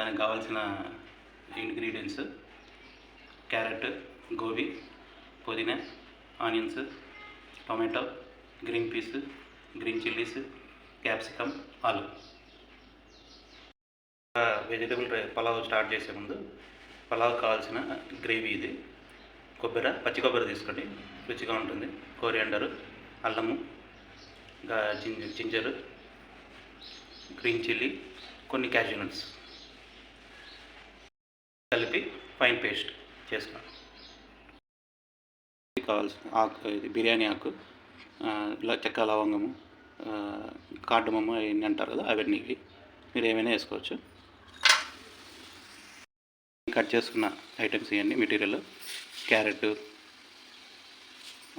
దానికి కావాల్సిన ingredients carrot, gobi, పుదీనా, onions, tomato, green peas, green chillies, capsicum, ఆలు. వెజిటబుల్ పలావ్ స్టార్ట్ చేసే ముందు పలావ్ కావాల్సిన గ్రేవీ ఇది. పచ్చి కొబ్బరి తీసుకోండి, రుచిగా ఉంటుంది. కోరియాండరు, అల్లము, జింజరు, గ్రీన్ చిల్లీ, కొన్ని క్యాష్యూ నట్స్ కలిపి ఫైన్ పేస్ట్ చేసుకోండి. కావాల్సిన ఆకు ఇది బిర్యానీ ఆకు, చెక్క, లవంగము, కార్డమము అవన్నీ అంటారు కదా, అవన్నీ మీరు ఏమైనా వేసుకోవచ్చు. కట్ చేసుకున్న ఐటమ్స్ ఇవన్నీ మెటీరియల్ క్యారెట్,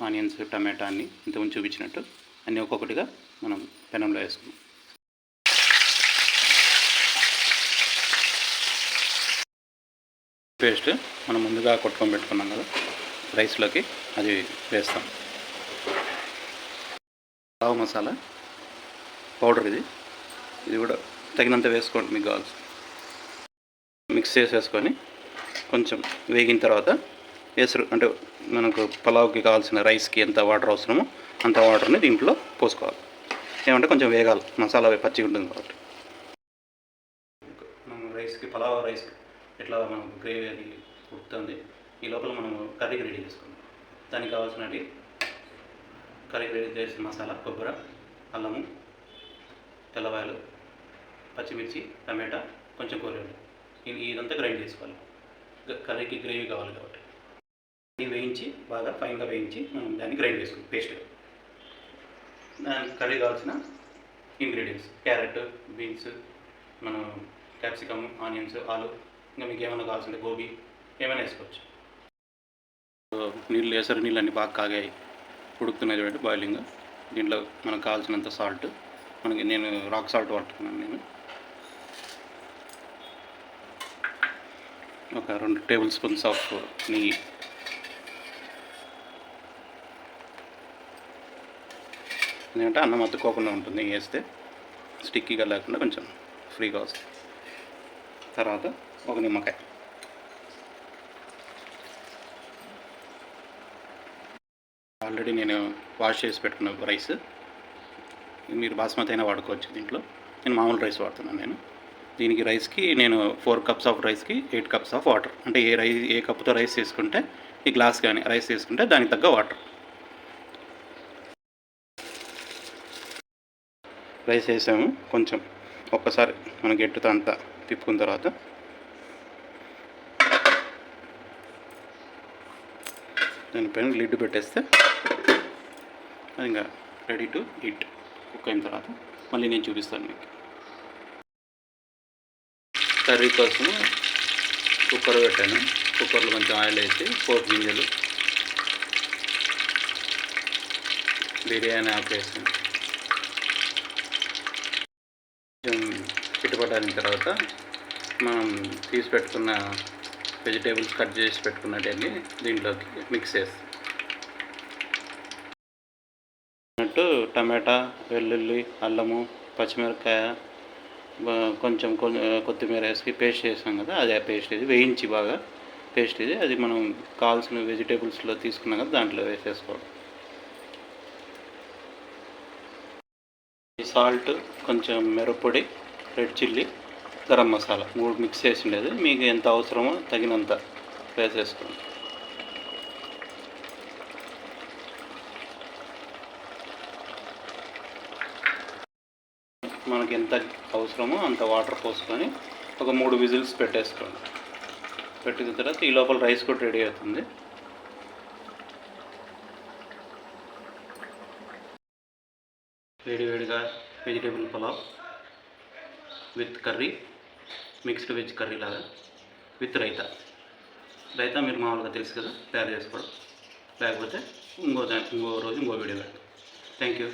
ఆనియన్స్, టమాటా అన్నీ ఇంతకుముందు చూపించినట్టు అన్నీ ఒక్కొక్కటిగా మనం పెనంలో వేసుకున్నాం. పేస్ట్ మనం ముందుగా కొట్టుకొని పెట్టుకున్నాం కదా రైస్లోకి అది వేస్తాం. పావు మసాలా పౌడర్ ఇది కూడా తగినంత వేసుకోండి, మీకు కావాల్సి మిక్స్ చేసేసుకొని కొంచెం వేగిన తర్వాత అంటే మనకు పలావ్కి కావాల్సిన రైస్కి ఎంత వాటర్ అవసరమో అంత వాటర్ని దీంట్లో పోసుకోవాలి. ఏమంటే కొంచెం వేగాలి, మసాలా పచ్చిగా ఉంటుంది కాబట్టి. మనం పలావ్ రైస్ ఎట్లా మనం గ్రేవీ అది ఉడుకుతుంది, ఈ లోపల మనం కర్రీకి రెడీ చేసుకుందాం. దానికి కావాల్సినవి కర్రీకి రెడీ చేసిన మసాలా కొబ్బరి, అల్లము, తెల్లవాయలు, పచ్చిమిర్చి, టమాటా, కొంచెం కొరియాండర్, ఇదంతా గ్రైండ్ చేసుకోవాలి. కర్రీకి గ్రేవీ కావాలి కాబట్టి ఇది వేయించి బాగా ఫైన్గా వేయించి మనం దాన్ని గ్రైండ్ చేసుకోవాలి పేస్ట్గా. దానికి కర్రీ కావాల్సిన ఇంగ్రీడియంట్స్ క్యారెట్, బీన్స్, మనం క్యాప్సికమ్, ఆనియన్స్, ఆలు, ఇంకా మీకు ఏమైనా కావాల్సింటే గోబీ ఏమైనా వేసుకోవచ్చు. ఎసరు నీళ్ళు అన్నీ బాగా కాగాయి, ఉడుకుతున్నాయి చూడండి బాయిలింగ్. దీంట్లో మనకు కావాల్సినంత సాల్ట్, నేను రాక్ సాల్ట్ వాడుతున్నాను. నేను ఒక 2 టేబుల్ స్పూన్స్ ఆఫ్ నెయ్యి, ఎందుకంటే అన్నం అతుక్కోకుండా ఉంటుంది. నెయ్యి వేస్తే స్టిక్కీగా లేకుండా కొంచెం ఫ్రీగా వస్తుంది. తర్వాత ఒక నిమ్మకాయ. ఆల్రెడీ నేను వాష్ చేసి పెట్టుకున్న రైస్, మీరు బాస్మతి అయినా వాడుకోవచ్చు. దీంట్లో నేను మామూలు రైస్ వాడుతున్నాను. దీనికి రైస్కి నేను 4 కప్స్ ఆఫ్ రైస్కి 8 కప్స్ ఆఫ్ వాటర్, అంటే ఏ కప్పుతో రైస్ తీసుకుంటే ఈ గ్లాస్ కానీ రైస్ తీసుకుంటే దానికి తగ్గ వాటర్. రైస్ వేసాము, కొంచెం ఒక్కసారి మన గెట్టుతో అంతా తిప్పుకున్న తర్వాత దానిపైన లిడ్ పెట్టేస్తే అది ఇంకా రెడీ టు ఈట్. కుక్ అయిన తర్వాత మళ్ళీ నేను చూపిస్తాను మీకు. కర్రీ కోసం కుక్కర్ పెట్టాను. కుక్కర్లో కొంచెం ఆయిల్ వేసి 4 గింజలు, బిర్యానీ ఆకు వేసాను. కొంచెం చిట్టుపట్టిన తర్వాత మనం తీసి పెట్టుకున్న వెజిటేబుల్స్ కట్ చేసి పెట్టుకున్నట్టన్నీ దీంట్లోకి మిక్స్ చేస్తాం. టమాటా, వెల్లుల్లి, అల్లము, పచ్చిమిరపకాయ, కొంచెం కొత్తిమీర వేసి పేస్ట్ చేసాం కదా, అది ఆ పేస్ట్ ఇది వేయించి బాగా పేస్ట్ ఇది, అది మనం కావాల్సిన వెజిటేబుల్స్లో తీసుకున్నాం కదా దాంట్లో వేసేసుకోవాలి. సాల్ట్, కొంచెం మిరప్పొడి, red chilli, garam masala 3 mix చేసి ఉండేది. మీకు ఎంత అవసరమో తగినంత వేసేసుకోండి. మనకి ఎంత అవసరమో అంత వాటర్ పోసుకొని ఒక 3 విజిల్స్ పెట్టేసుకోండి. పెట్టిన తర్వాత ఈ లోపల రైస్ కూడా రెడీ అవుతుంది. వేడివేడిగా vegetable pulao with curry, mixed veg curry లాగా విత్ రైతా. మీరు మామూలుగా తెలుసు కదా తయారు చేసుకోవడం, లేకపోతే ఇంకో రోజు ఇంకో వీడియో పెడతాం. Thank you.